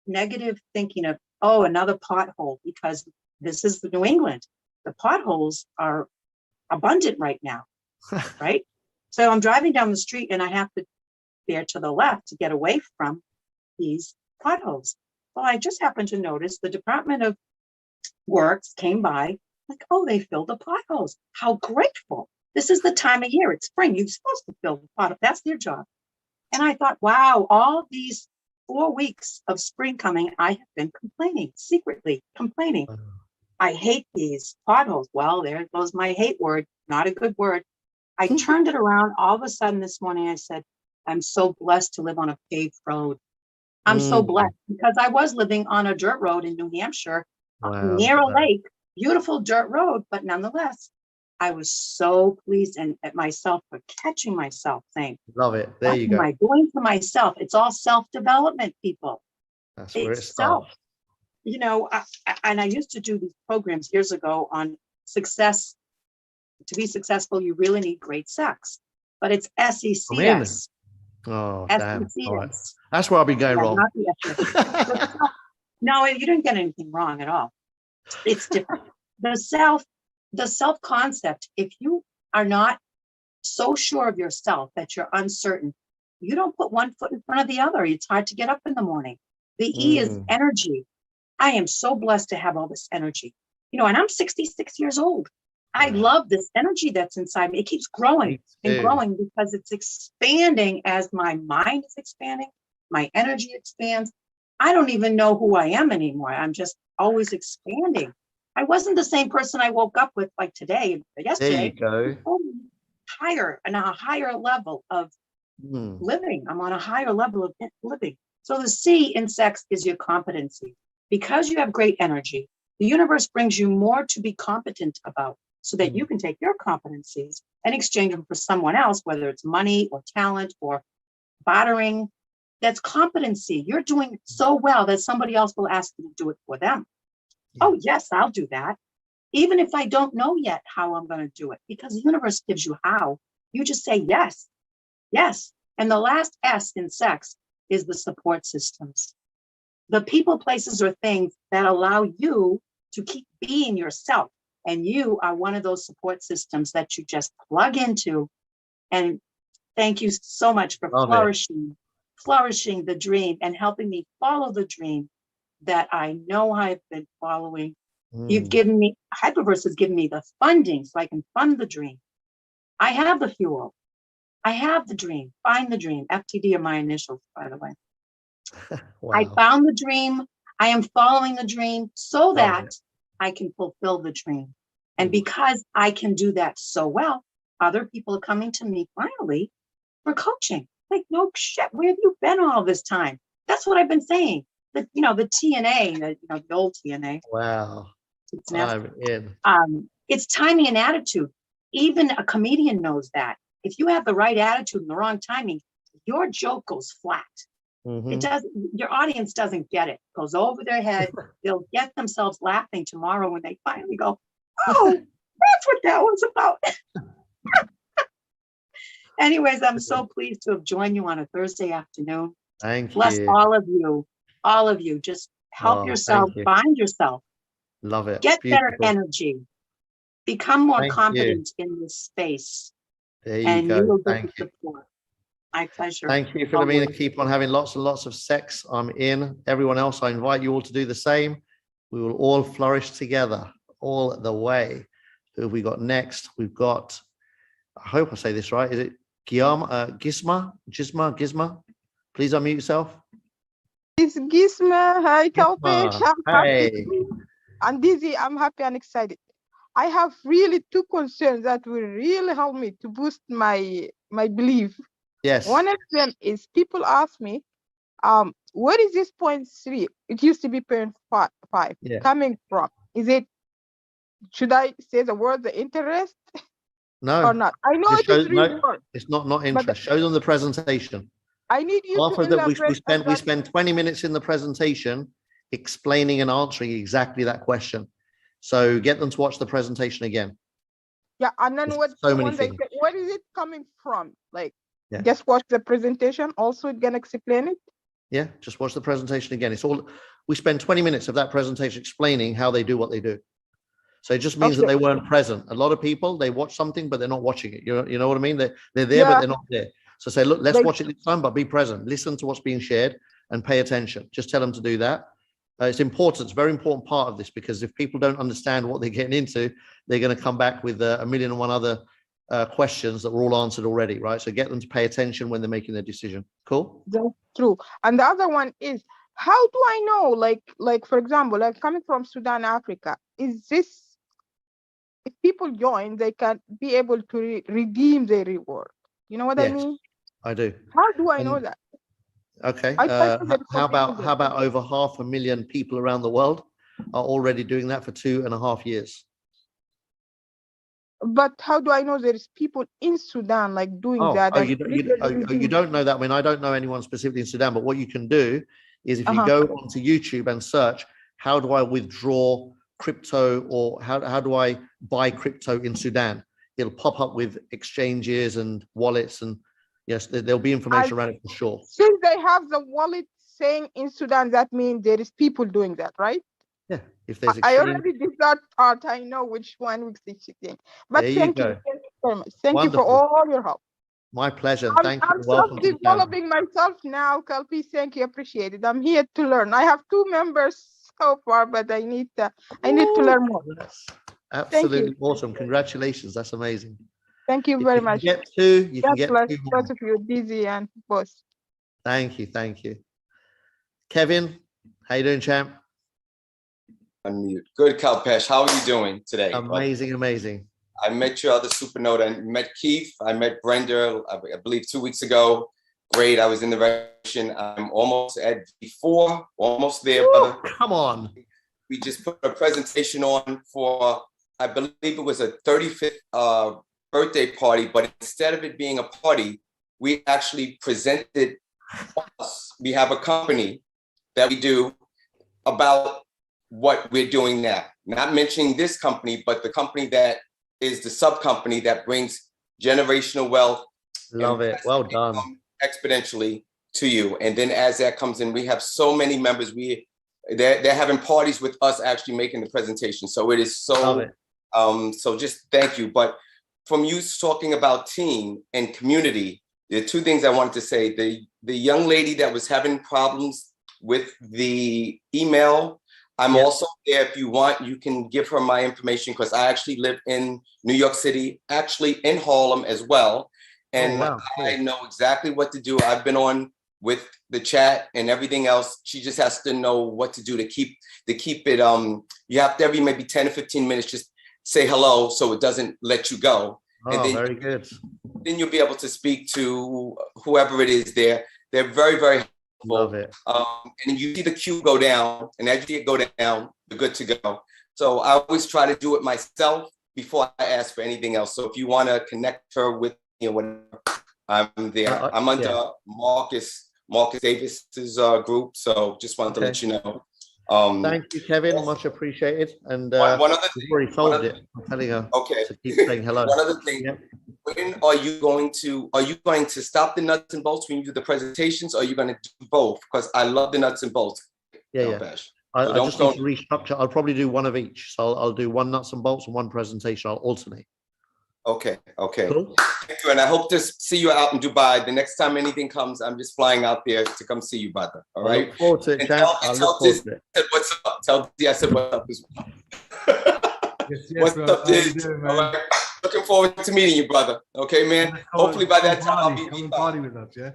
negative thinking of, oh, another pothole, because this is the New England. The potholes are abundant right now, right? So I'm driving down the street and I have to veer to the left to get away from these potholes. Well, I just happened to notice the Department of Works came by, like, oh, they filled the potholes. How grateful. This is the time of year. It's spring. You're supposed to fill the pothole. That's their job. And I thought, wow, all these 4 weeks of spring coming, I have been complaining, secretly complaining. I hate these potholes. Well, there goes my hate word. Not a good word. I turned it around. All of a sudden this morning, I said, I'm so blessed to live on a paved road. I'm so blessed because I was living on a dirt road in New Hampshire, near a lake, beautiful dirt road. But nonetheless, I was so pleased at myself for catching myself saying, love it. There you go. Am I doing for myself? It's all self-development, people. That's where it self. starts. And I used to do these programs years ago on success. To be successful, you really need great sex, but it's SECS. Oh, damn. SECS. All right. That's where I'll be going wrong. Not the No, you didn't get anything wrong at all. It's different. The self concept, if you are not so sure of yourself that you're uncertain, you don't put one foot in front of the other. It's hard to get up in the morning. The E is energy. I am so blessed to have all this energy, and I'm 66 years old. I love this energy that's inside me. It keeps growing and growing because it's expanding as my mind is expanding, my energy expands. I don't even know who I am anymore. I'm just always expanding. I wasn't the same person I woke up with like today, yesterday. There you go. Higher and a higher level of living. I'm on a higher level of living. So the C in sex is your competency. Because you have great energy, the universe brings you more to be competent about so that you can take your competencies and exchange them for someone else, whether it's money or talent or bartering. That's competency. You're doing so well that somebody else will ask you to do it for them. Oh, yes, I'll do that. Even if I don't know yet how I'm going to do it, because the universe gives you how. You just say yes, yes. And the last S in sex is the support systems. The people, places, or things that allow you to keep being yourself. And you are one of those support systems that you just plug into. And thank you so much for flourishing the dream and helping me follow the dream that I know I've been following. You've given me, hyperverse has given me the funding so I can fund the dream. I have the fuel. I have the dream. Find the dream. FTD are my initials, by the way. Wow. I found the dream. I am following the dream so that I can fulfill the dream. And because I can do that so well, other people are coming to me finally for coaching. Like, no shit, where have you been all this time? That's what I've been saying. The TNA, the old TNA. Wow. It's I'm in. It's timing and attitude. Even a comedian knows that. If you have the right attitude and the wrong timing, your joke goes flat. It does. Your audience doesn't get it. It goes over their head. They'll get themselves laughing tomorrow when they finally go, oh, that's what that was about. Anyways, I'm so pleased to have joined you on a Thursday afternoon. Thank Bless you. all of you. All of you. Just help yourself, thank you. find yourself. Love it. Get Beautiful. better energy. Become more Thank confident in this space. There you And go. you will get Thank the you. support. My pleasure. Thank you, Philomena. Keep on having lots and lots of sex. I'm in. Everyone else, I invite you all to do the same. We will all flourish together all the way. Who have we got next? We've got, I hope I say this right. Is it Gisma? Please unmute yourself. It's Gisma. Hi, Kalpesh. I'm Hey. happy. I'm dizzy. I'm happy and excited. I have really two concerns that will really help me to boost my belief. Yes. One of them is people ask me, where is this 0.3? It used to be 0.5 coming from? Should I say the word the interest? No. Or not? I know it is real word. It's not interest. Show them the presentation. I need you After to that, elaborate. we spend 20 minutes in the presentation explaining and answering exactly that question. So get them to watch the presentation again. Yeah, and then There's so many things. Where is it coming from? Like, Yeah. just watch the presentation. Also, it can explain it. Yeah, just watch the presentation again. It's all, we spend 20 minutes of that presentation explaining how they do what they do. So it just means that they weren't present. A lot of people, they watch something, but they're not watching it. You know what I mean? They're there, but they're not there. So say, look, let's watch it this time, but be present. Listen to what's being shared and pay attention. Just tell them to do that. It's important. It's a very important part of this, because if people don't understand what they're getting into, they're going to come back with a million and one other questions that were all answered already, right? So get them to pay attention when they're making their decision. Cool? That's true. And the other one is, how do I know, like for example, like coming from Sudan, Africa, is this, if people join, they can be able to redeem their reward? You know what I mean? I do. How do I know that? Okay. How about over 500,000 people around the world are already doing that for 2.5 years? But how do I know there is people in Sudan like doing that? You don't know that. I mean, I don't know anyone specifically in Sudan, but what you can do is if you go onto YouTube and search, how do I withdraw crypto, or how do I buy crypto in Sudan? It'll pop up with exchanges and wallets, and yes, there'll be information around it for sure. Since they have the wallet saying in Sudan, that means there is people doing that, right? Yeah. If there's I already did that part. I know which one we're thing. But thank you very much. Thank you for all your help. My pleasure. Thank you. I'm self-developing myself now, Kalpi. Thank you. Appreciate it. I'm here to learn. I have 2 members so far, but I need to learn more. Absolutely awesome. Congratulations. That's amazing. Thank you very much. You can get two. Both of you, Dizzy and Boss. Thank you. Kevin, how you doing, champ? Unmute. Good, Kalpesh. How are you doing today? Amazing. I met your other supernode. I met Keith. I met Brenda, I believe 2 weeks ago. Great. I was in the registration. I'm almost at V4, almost there, brother. Come on. We just put a presentation on for, I believe it was a 35th birthday party, but instead of it being a party, we actually presented us. We have a company that we do about what we're doing now. Not mentioning this company, but the company that is the sub company that brings generational wealth. Love it. Well done. Exponentially to you. And then as that comes in, we have so many members. They're having parties with us actually making the presentation. So it is so, so just thank you. But from you talking about team and community, there are 2 things I wanted to say. The young lady that was having problems with the email, I'm also there. If you want, you can give her my information because I actually live in New York City, actually in Harlem as well. And I know exactly what to do. I've been on with the chat and everything else. She just has to know what to do to keep it. You have to every maybe 10 or 15 minutes just say hello so it doesn't let you go. And then very good. Then you'll be able to speak to whoever it is there. They're very, very helpful. Love it. And you see the queue go down, and as you see it go down, you're good to go. So I always try to do it myself before I ask for anything else. So if you want to connect her with me or whatever, I'm there. I'm under Marcus Davis's group. So just wanted to let you know. Thank you, Kevin. Much appreciated. And one other thing, we've already solved it. I'm telling her to keep saying hello. One other thing. When are you going to stop the nuts and bolts when you do the presentations, or are you going to do both? Because I love the nuts and bolts. I just need to restructure. I'll probably do one of each. So I'll do one nuts and bolts and one presentation. I'll alternate. Okay. Cool. Thank you. And I hope to see you out in Dubai. The next time anything comes, I'm just flying out there to come see you, brother. All right. I look forward to it, Jack. I look forward to it. What's up? Tell D I said what's up. What's up, Diz? All right. Looking forward to meeting you, brother. Okay, man. Hopefully by that time I'll be party with us, yeah.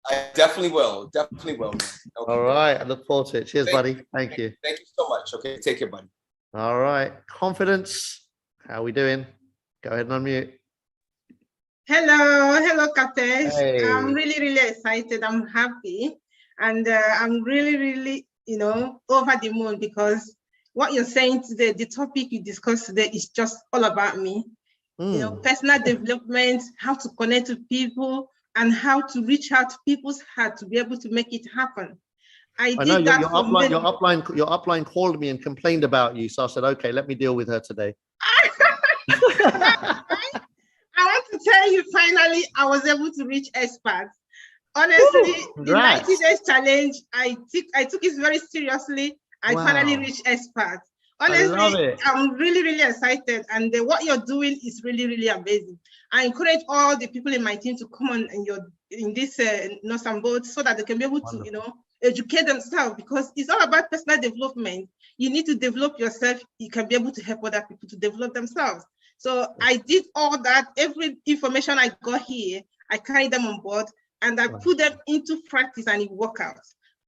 I definitely will. Definitely will, man. Okay. All right. I look forward to it. Cheers, buddy. Thank you. Thank you so much. Okay. Take care, buddy. All right. Confidence. How are we doing? Go ahead and unmute. Hello, Katesh. Hey. I'm really excited. I'm happy. And I'm really, over the moon because what you're saying today, the topic you discussed today is just all about me. Personal development, how to connect with people, and how to reach out to people's heart to be able to make it happen. I know did that your upline called me and complained about you. So I said, okay, let me deal with her today. I want to tell you, finally, I was able to reach experts. Honestly, the 90 days challenge, I took it very seriously. I finally reached experts. Honestly, I'm really excited. And what you're doing is really amazing. I encourage all the people in my team to come on in this nuts and bolts so that they can be able to, educate themselves, because it's all about personal development. You need to develop yourself. You can be able to help other people to develop themselves. So I did all that. Every information I got here, I carried them on board and I put them into practice and it worked out.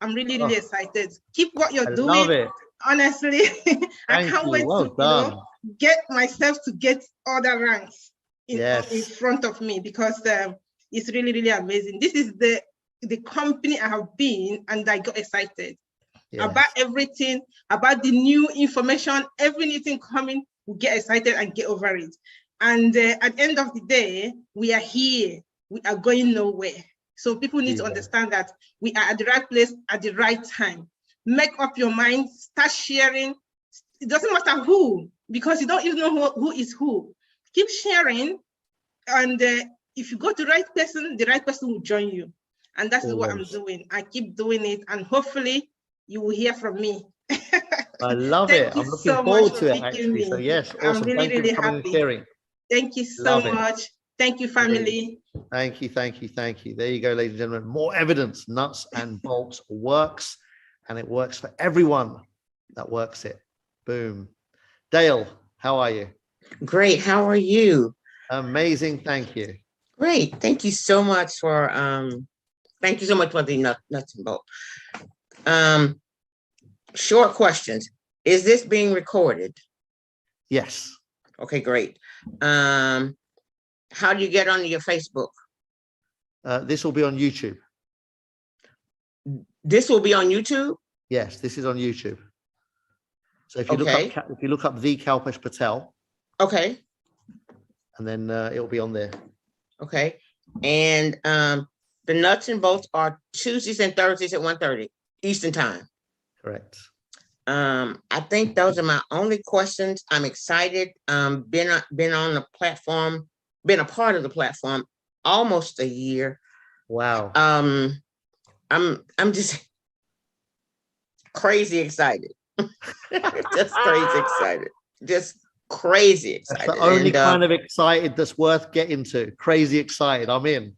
I'm really excited. Keep what you're doing. Love it. Honestly, I can't wait to get myself to get other ranks in front of me, because it's really amazing. This is the company I have been, and I got excited about everything, about the new information, everything coming. We get excited and get over it. And at the end of the day, we are here. We are going nowhere. So people need to understand that we are at the right place at the right time. Make up your mind, start sharing. It doesn't matter who, because you don't even know who is who. Keep sharing. And if you go to the right person will join you. And that's what I'm doing. I keep doing it, and hopefully you will hear from me. I love it. I'm looking forward to it, actually. So yes, awesome. I'm really happy. Thank you so much. Thank you, family. Thank you. There you go, ladies and gentlemen. More evidence. Nuts and bolts works, and it works for everyone that works it. Boom. Dale, how are you? Great. How are you? Amazing. Thank you. Great. Thank you so much for the nuts and bolts. Short questions. Is this being recorded? Yes. Okay, great. How do you get onto your Facebook? This will be on YouTube. This will be on YouTube? Yes, this is on YouTube. So if you look up the Kalpesh Patel. Okay. And then it'll be on there. Okay. And the nuts and bolts are Tuesdays and Thursdays at 1:30 Eastern time. Correct. I think those are my only questions. I'm excited. Been on the platform, been a part of the platform almost a year. Wow. I'm just crazy excited. Just crazy excited. Just crazy excited. That's the only kind of excited that's worth getting to. Crazy excited. I'm in.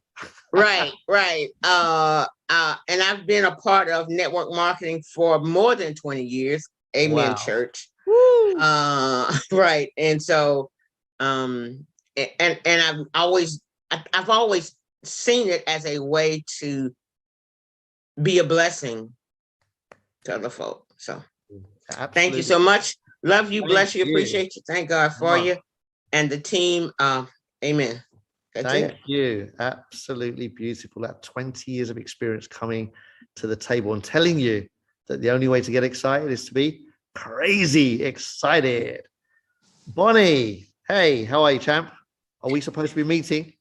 Right. And I've been a part of network marketing for more than 20 years. Amen, Wow. church. Right. And so, and I've always seen it as a way to be a blessing to other folk. So thank you so much. Love you, bless you, appreciate you. Thank God for you and the team. Amen. Thank you. Absolutely beautiful. That 20 years of experience coming to the table and telling you that the only way to get excited is to be crazy excited. Bonnie, hey, how are you, champ? Are we supposed to be meeting?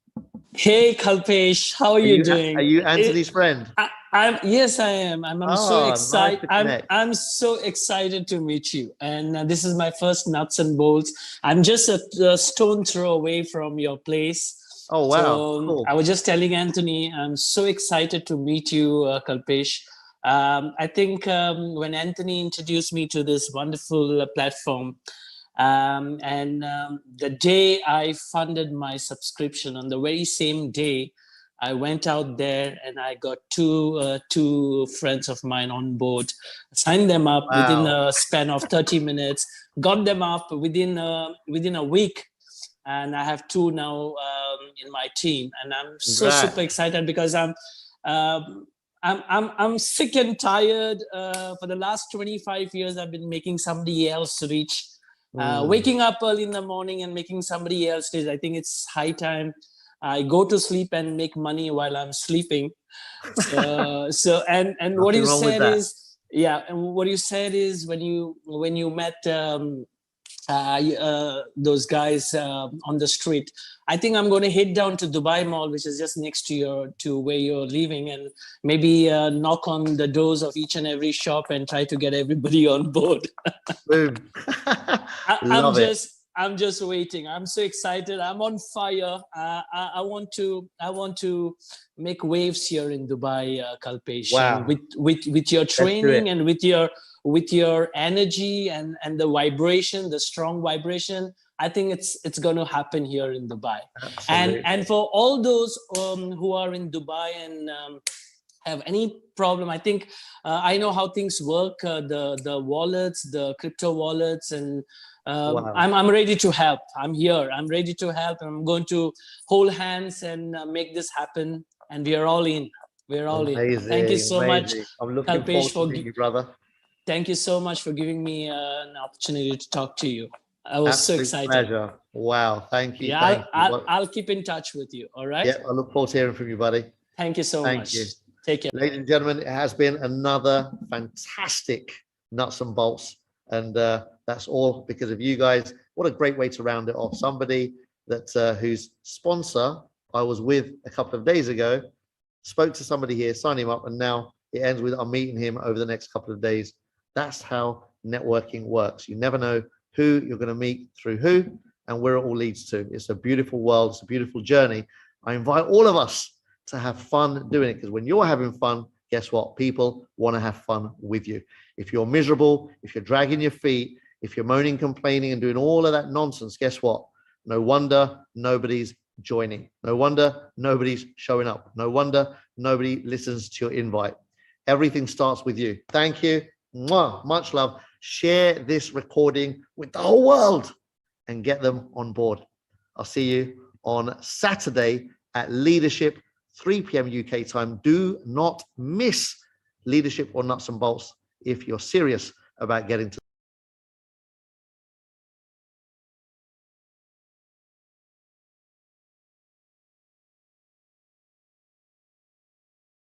Hey, Kalpesh, how are you doing? Are you Anthony's friend? Yes, I am. I'm so excited. Nice I'm so excited to meet you. And this is my first nuts and bolts. I'm just a stone throw away from your place. Oh, wow. So Cool. I was just telling Anthony, I'm so excited to meet you, Kalpesh. I think when Anthony introduced me to this wonderful platform, the day I funded my subscription, on the very same day, I went out there and I got two friends of mine on board, signed them up within a span of 30 minutes, got them up within a week. And I have two now in my team, and I'm so super excited because I'm sick and tired. For the last 25 years, I've been making somebody else rich. Waking up early in the morning and making somebody else rich. I think it's high time I go to sleep and make money while I'm sleeping. And what you said is, and what you said is when you met those guys on the street, I think I'm going to head down to Dubai Mall, which is just next to where you're living, and maybe knock on the doors of each and every shop and try to get everybody on board. Boom. I'm just waiting. I'm so excited. I'm on fire. I want to make waves here in Dubai, Kalpesh. Wow. With your training and with your energy and the vibration, the strong vibration, I think it's going to happen here in Dubai. And for all those who are in Dubai and have any problem, I think I know how things work, the wallets, the crypto wallets, and I'm ready to help. I'm here. I'm ready to help. I'm going to hold hands and make this happen. And we are all in. We're all in. Thank you so much. I'm looking forward to meeting you, brother. Thank you so much for giving me an opportunity to talk to you. I was so excited. Pleasure. Wow. Thank you. Yeah, I'll keep in touch with you. All right. Yeah, I look forward to hearing from you, buddy. Thank you so much. You. Take care. Ladies and gentlemen, it has been another fantastic nuts and bolts. And that's all because of you guys. What a great way to round it off. Somebody that whose sponsor I was with a couple of days ago, spoke to somebody here, signed him up, and now it ends with I'm meeting him over the next couple of days. That's how networking works. You never know who you're going to meet through who and where it all leads to. It's a beautiful world. It's a beautiful journey. I invite all of us to have fun doing it, because when you're having fun, guess what? People want to have fun with you. If you're miserable, if you're dragging your feet, if you're moaning, complaining, and doing all of that nonsense, guess what? No wonder nobody's joining. No wonder nobody's showing up. No wonder nobody listens to your invite. Everything starts with you. Thank you. Mwah. Much love. Share this recording with the whole world and get them on board. I'll see you on Saturday at Leadership, 3 p.m. UK time. Do not miss Leadership or Nuts and Bolts if you're serious about getting to